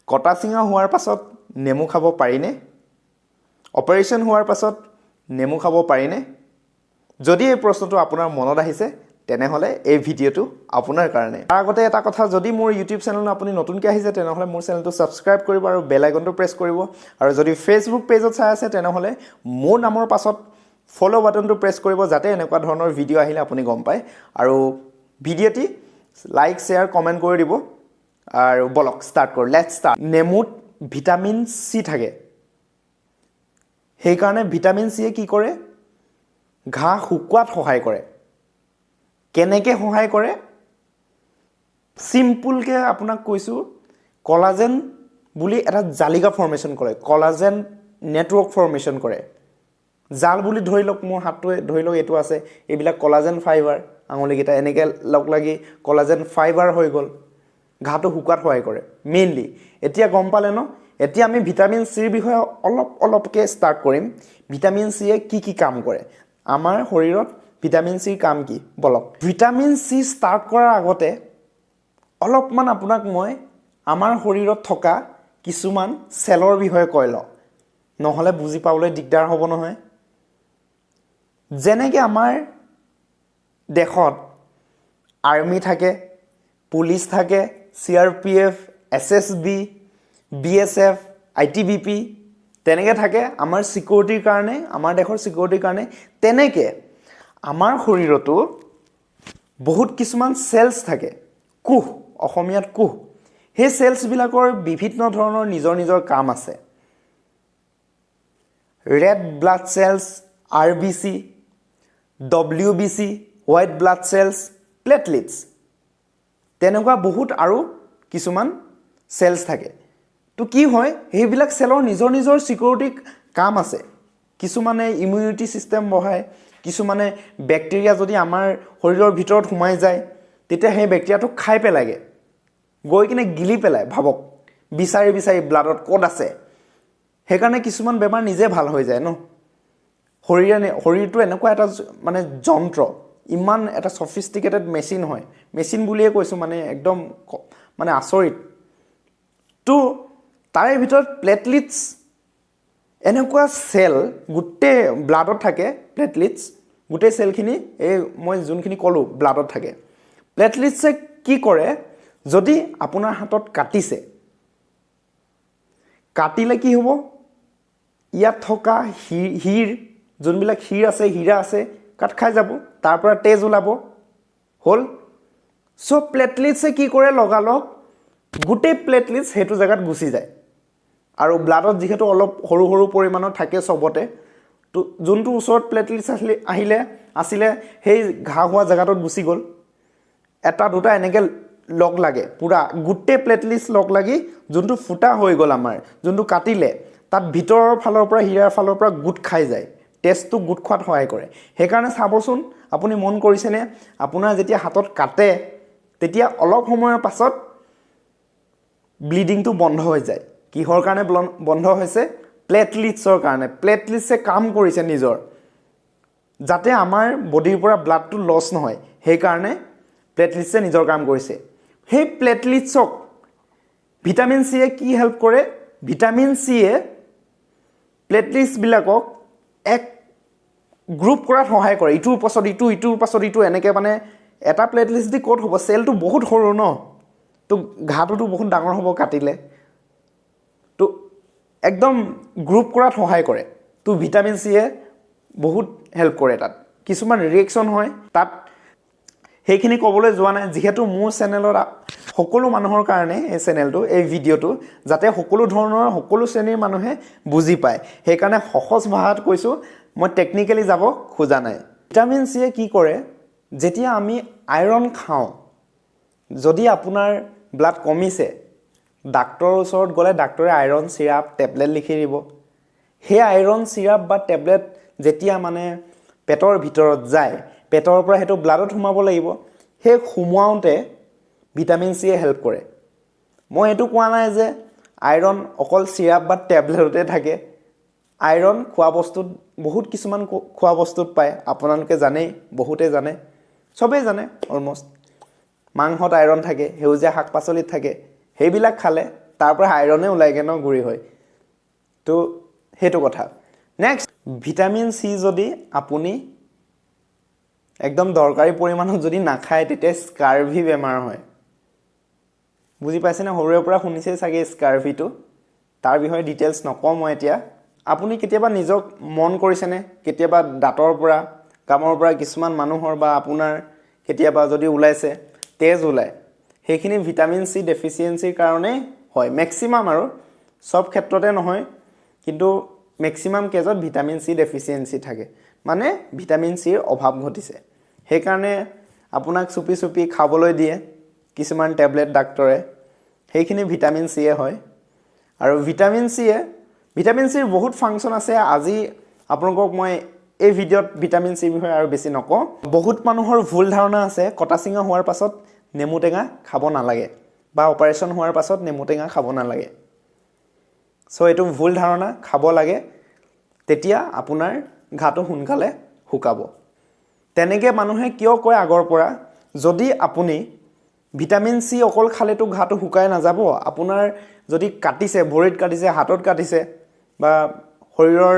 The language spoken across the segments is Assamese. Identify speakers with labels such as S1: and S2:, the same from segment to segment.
S1: কটা চিঙা হোৱাৰ পাছত নেমু খাব পাৰিনে? অপাৰেশ্যন হোৱাৰ পাছত নেমু খাব পাৰিনে? যদি এই প্ৰশ্নটো আপোনাৰ মনত আহিছে তেনেহ'লে এই ভিডিঅ'টো আপোনাৰ কাৰণে। তাৰ আগতে এটা কথা, যদি মোৰ ইউটিউব চেনেলত আপুনি নতুনকৈ আহিছে তেনেহ'লে মোৰ চেনেলটো ছাবস্ক্ৰাইব কৰিব আৰু বেল আইকনটো প্ৰেছ কৰিব। আৰু যদি ফেচবুক পেজত চাই আছে তেনেহ'লে মোৰ নামৰ পাছত ফ'ল' বাটনটো প্ৰেছ কৰিব, যাতে এনেকুৱা ধৰণৰ ভিডিঅ' আহিলে আপুনি গম পায়। আৰু ভিডিঅ'টি লাইক শ্বেয়াৰ কমেণ্ট কৰি দিব। আৰু বলক ষ্টাৰ্ট কৰোঁ, লেটছ ষ্টাৰ্ট। নেমুত ভিটামিন চি থাকে, সেইকাৰণে ভিটামিন চিয়ে কি কৰে? ঘাঁ শুকোৱাত সহায় কৰে। কেনেকৈ সহায় কৰে? চিম্পুলকৈ আপোনাক কৈছোঁ, কলাজেন বুলি এটা জালিকা ফৰ্মেশ্যন কৰে, কলাজেন নেটৱৰ্ক ফৰ্মেশ্যন কৰে। জাল বুলি ধৰি লওক, মোৰ হাতটোৱে ধৰি লওক এইটো আছে, এইবিলাক কলাজেন ফাইবাৰ, আঙুলিকেইটা এনেকৈ লগ লাগি কলাজেন ফাইবাৰ হৈ গ'ল, ঘাঁটো শুকোৱাত সহায় কৰে মেইনলি। এতিয়া গম পালে ন? এতিয়া আমি ভিটামিন চিৰ বিষয়ে অলপকৈ ষ্টাৰ্ট কৰিম। ভিটামিন চিয়ে কি কাম কৰে? আমাৰ শৰীৰত ভিটামিন চিৰ কাম কি? বলক। ভিটামিন চি ষ্টাৰ্ট কৰাৰ আগতে অলপমান আপোনাক মই আমাৰ শৰীৰত থকা কিছুমান চেলৰ বিষয়ে কৈ লওঁ, নহ'লে বুজি পাবলৈ দিগদাৰ হ'ব নহয়। যেনেকৈ আমাৰ দেশত আৰ্মি থাকে, পুলিচ থাকে, CRPF, SSB, BSF, ITBP, তেনেকৈ থাকে আমাৰ ছিকিউৰিটিৰ কাৰণে, আমাৰ দেশৰ ছিকিউৰিটিৰ কাৰণে। তেনেকৈ আমাৰ শৰীৰতো বহুত কিছুমান চেলছ থাকে, কোষ, অসমীয়াত কোষ। সেই চেলছবিলাকৰ বিভিন্ন ধৰণৰ নিজৰ নিজৰ কাম আছে। Red blood cells, RBC, WBC, white blood cells, platelets, তেনেকুৱা বহুত আৰু কিছুমান চেলছ থাকে। তো কি হয়, সেইবিলাক চেলৰ নিজৰ নিজৰ ছিকিউৰিটি কাম আছে। কিছুমানে ইমিউনিটি ছিষ্টেম বঢ়ায়, কিছুমানে বেক্টেৰিয়া যদি আমাৰ শৰীৰৰ ভিতৰত সোমাই যায় তেতিয়া সেই বেক্টেৰিয়াটোক খাই পেলাগে, গৈ কিনে গিলি পেলায়। ভাবক, বিচাৰি বিচাৰি ব্লাডত ক'ত আছে। সেইকাৰণে কিছুমান বেমাৰ নিজে ভাল হৈ যায় ন। শৰীৰটো এনেকুৱা এটা মানে যন্ত্ৰ, ইমান এটা ছফিষ্টিকেটেড মেচিন হয়, মেচিন বুলিয়ে কৈছোঁ, মানে একদম মানে আচৰিত। তো তাৰে ভিতৰত প্লেটলেটছ এনেকুৱা চেল গোটেই ব্লাডত থাকে। প্লেটলেটছ গোটেই চেলখিনি, এই মই যোনখিনি ক'লোঁ ব্লাডত থাকে। প্লেটলেটছে কি কৰে? যদি আপোনাৰ হাতত কাটিছে, কাটিলে কি হ'ব? ইয়াত থকা যোনবিলাক হীৰা আছে কাট খাই যাব, তাৰ পৰা তেজ ওলাব, হ'ল। চ' প্লেটলেটছে কি কৰে? লগালগ গোটেই প্লেটলেটছ সেইটো জেগাত গুচি যায়। আৰু ব্লাডত যিহেতু অলপ সৰু সৰু পৰিমাণৰ থাকে চবতে, তো যোনটো ওচৰত প্লেটলেটছ আছিলে সেই ঘাঁ হোৱা জেগাটোত গুচি গ'ল। এটা দুটা এনেকৈ লগ লাগে, পূৰা গোটেই প্লেটলেটছ লগ লাগি যোনটো ফুটা হৈ গ'ল আমাৰ, যোনটো কাটিলে, তাত ভিতৰৰ ফালৰ পৰা, হীৰাৰ ফালৰ পৰা গোট খাই যায়, তেজটো গোট খোৱাত সহায় কৰে। সেইকাৰণে চাবচোন, আপুনি মন কৰিছেনে? আপোনাৰ যেতিয়া হাতত কাটে তেতিয়া অলপ সময়ৰ পাছত ব্লিডিংটো বন্ধ হৈ যায়। কিহৰ কাৰণে বন্ধ হৈছে? প্লেটলেটছৰ কাৰণে। প্লেটলেটছে কাম কৰিছে নিজৰ, যাতে আমাৰ বডিৰ পৰা ব্লাডটো লছ নহয়, সেইকাৰণে প্লেটলেটছে নিজৰ কাম কৰিছে। সেই প্লেটলেটছক ভিটামিন চিয়ে কি হেল্প কৰে? ভিটামিন চিয়ে প্লেটলেটছবিলাকক এক গ্ৰুপ কৰাত সহায় কৰে, ইটোৰ পাছত ইটো, ইটোৰ পাছত ইটো, এনেকৈ। মানে এটা প্লেটলেটছ দি ক'ত হ'ব? চেলটো বহুত সৰু ন, তো ঘাটোতো বহুত ডাঙৰ হ'ব কাটিলে, তো একদম গ্ৰুপ কৰাত সহায় কৰে। তো ভিটামিন চিয়ে বহুত হেল্প কৰে তাত। কিছুমান ৰিয়েকশ্যন হয় তাত, সেইখিনি ক'বলৈ যোৱা নাই, যিহেতু মোৰ চেনেলত সকলো মানুহৰ কাৰণে এই চেনেলটো, এই ভিডিঅ'টো, যাতে সকলো ধৰণৰ সকলো শ্ৰেণীৰ মানুহে বুজি পায়, সেইকাৰণে সহজ ভাষাত কৈছোঁ, মই টেকনিকেলি যাব খোজা নাই। ভিটামিন চিয়ে কি কৰে? যেতিয়া আমি আইৰণ খাওঁ, যদি আপোনাৰ ব্লাড কমিছে, ডাক্তৰৰ ওচৰত গ'লে ডাক্তৰে আইৰণ চিৰাপ, টেবলেট লিখি দিব। সেই আইৰণ চিৰাপ বা টেবলেট যেতিয়া মানে পেটৰ ভিতৰত যায়, পেটৰ পৰা সেইটো ব্লাডত সোমাব লাগিব। সেই সোমোৱাওঁতে ভিটামিন চিয়ে হেল্প কৰে। মই এইটো কোৱা নাই যে আইৰণ অকল চিৰাপ বা টেবলেটতে থাকে। আইৰণ খোৱা বস্তুত, বহুত কিছুমান খোৱা বস্তুত পায়, আপোনালোকে জানেই, বহুতে জানে, চবেই জানে অলমষ্ট। মাংসত আইৰণ থাকে, সেউজীয়া শাক পাচলিত থাকে, সেইবিলাক খালে তাৰ পৰা আইৰণে ওলাইগে ন গুৰি হয় তো সেইটো কথা নেক্সট ভিটামিন সি যদি আপুনি একদম দৰকাৰী পৰিমাণত যদি নাখায় তেতিয়া স্কাৰভি বেমাৰ হয় বুজি পাইছে না সৰুৰে পৰা শুনিছে চাগে স্কাৰভিটো তাৰ বিষয়ে ডিটেইলছ নকওঁ মই এতিয়া আপুনি কেতিয়াবা নিজক মন কৰিছেনে কেতিয়াবা দাঁতৰ পৰা কামৰ পৰা কিছুমান মানুহৰ বা আপোনাৰ কেতিয়াবা যদি ওলাইছে তেজ ওলায় সেইখিনি ভিটামিন সি ডেফিচিয়েন্সিৰ কাৰণে হয় ম্যাক্সিমাম আৰু সব ক্ষেত্ৰতে নহয় কিন্তু ম্যাক্সিমাম কেজত ভিটামিন সি ডেফিচিয়েন্সি থাকে মানে ভিটামিন সিৰ অভাৱ ঘটিছে সেইকাৰণে আপোনাক চুপি চুপি খাবলৈ দিয়ে কিছুমান টেবলেট ডাক্তৰে সেইখিনি ভিটামিন সিয়ে হয় আৰু ভিটামিন সিৰ বহুত ফাংচন আছে আজি আপোনালোকক মই এই ভিডিঅ'ত ভিটামিন সি বিষয়ে আৰু বেছি নকওঁ বহুত মানুহৰ ভুল ধাৰণা আছে কটাচিঙা হোৱাৰ পাছত নেমু টেঙা খাব নালাগে বা অপাৰেশ্যন হোৱাৰ পাছত নেমু টেঙা খাব নালাগে সো এইটো ভুল ধাৰণা খাব লাগে তেতিয়া আপোনাৰ ঘাটো সোনকালে শুকাব তেনেকে মানুহে কিয় কয় আগৰ পৰা যদি আপুনি ভিটামিন সি অকল খালেতো ঘাটো শুকাই নাযাব আপোনাৰ যদি কাটিছে ভৰিত কাটিছে হাতত কাটিছে বা শৰীৰৰ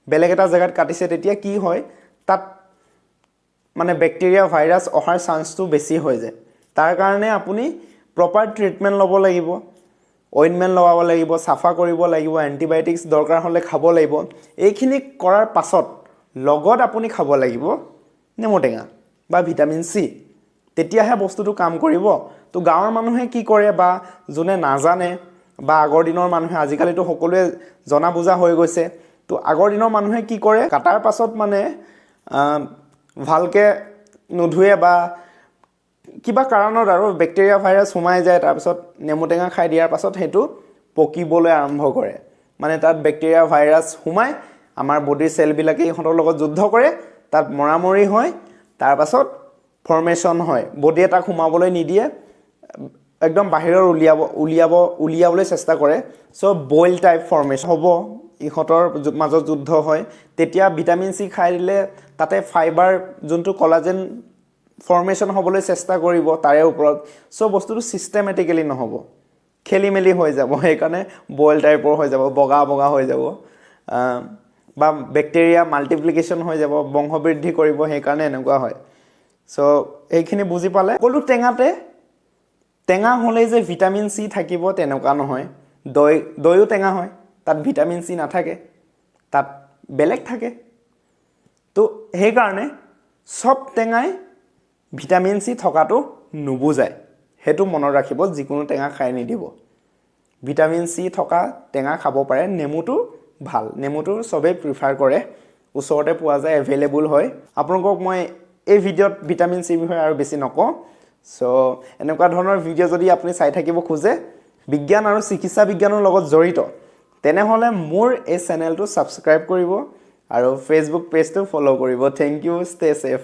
S1: বেলেগ এটা জায়গাত কাটিছে তেতিয়া কি হয় তাত মানে ব্যাকটেৰিয়া ভাইৰাছ অহাৰ চান্সটো বেছি হৈ যায় তাৰ কাৰণে আপুনি প্ৰপাৰ ট্ৰিটমেন্ট ল'ব লাগিব অইনমেন্ট লগাব লাগিব সাফা কৰিব লাগিব এন্টিবায়োটিক্স দৰকাৰ হলে খাব লাগিব এইখিনি কৰাৰ পাছত লগত আপুনি খাব লাগিব নেমু টেঙা বা ভিটামিন সি তেতিয়াহে বস্তুটো কাম কৰিব তো গাঁৱৰ মানুহে কি কৰে বা যোনে নাজানে বা আগৰ দিনৰ মানুহে আজিকালিতো সকলোৱে জনা বুজা হৈ গৈছে তো আগৰ দিনৰ মানুহে কি কৰে কাটাৰ পাছত মানে ভালকে নুধুৱে বা কিবা কাৰণত আৰু ব্যাকটেৰিয়া ভাইৰাছ সোমাই যায় তাৰ পাছত নেমু টেঙা খাই দিয়াৰ পাছত হেতু পকিবলৈ আৰম্ভ কৰে মানে তাত ব্যাকটেৰিয়া ভাইৰাছ সোমাই আমাৰ বডিৰ সেল বিলাকে ইহঁতৰ লগত যুদ্ধ কৰে তাত মৰামৰি হয় তাৰ পাছত ফৰ্মেশন হয় বডিয়ে তাক সোমাবলৈ নিদিয়ে একদম বাহিৰৰ উলিয়াবলৈ চেষ্টা কৰে সো বইল টাইপ ফৰ্মেশন হ'ব ইহঁতৰ মাজত যুদ্ধ হয় তেতিয়া ভিটামিন সি খাই দিলে তাতে ফাইবাৰ যোনটো কোলাজেন ফৰ্মেশন হ'বলৈ চেষ্টা কৰিব তাৰে ওপৰত সো বস্তুটো সিস্টেমেটিক্যালি নহব খেলিমেলি হৈ যাব সেইকাৰণে বইল টাইপৰ হৈ যাব বগা বগা হৈ যাব বা ব্যাকটেৰিয়া মাল্টিপ্লিকেশন হৈ যাব বংশবৃদ্ধি কৰিব সেইকাৰণে এনেকুৱা হয় সো এইখিনি বুজি পালে সকলো টেঙা হলে যে ভিটামিন সি থাকিব তেনেকুৱা নহয় দৈও টেঙা হয় তাত ভিটামিন সি নাথাকে তাত বেলেগ থাকে তো সেইকাৰণে সব টেঙাই ভিটামিন সি থকাটো নুবুজায় হেতু মনত ৰাখিব যিকোনো টেঙা খাই নিদিব ভিটামিন সি থকা টেঙা খাব পাৰে নেমুটো ভাল নেমুটো সবে প্ৰিফাৰ কৰে ওচৰতে পোৱা যায় এভেইলেবল হয় আপোনালোকক মই এই ভিডিঅ'ত ভিটামিন সি বিষয়ে আৰু বেছি নকওঁ সো এনেকুৱা ধৰণৰ ভিডিঅ' যদি আপুনি চাই থাকিব খোজে বিজ্ঞান আৰু চিকিৎসা বিজ্ঞানৰ লগত জড়িত তেনেহলে মোৰ এই চেনেলটো সাবস্ক্ৰাইব কৰিব আৰু ফেসবুক পেজটো ফলো কৰিব থ্যাংক ইউ ষ্টে সেফ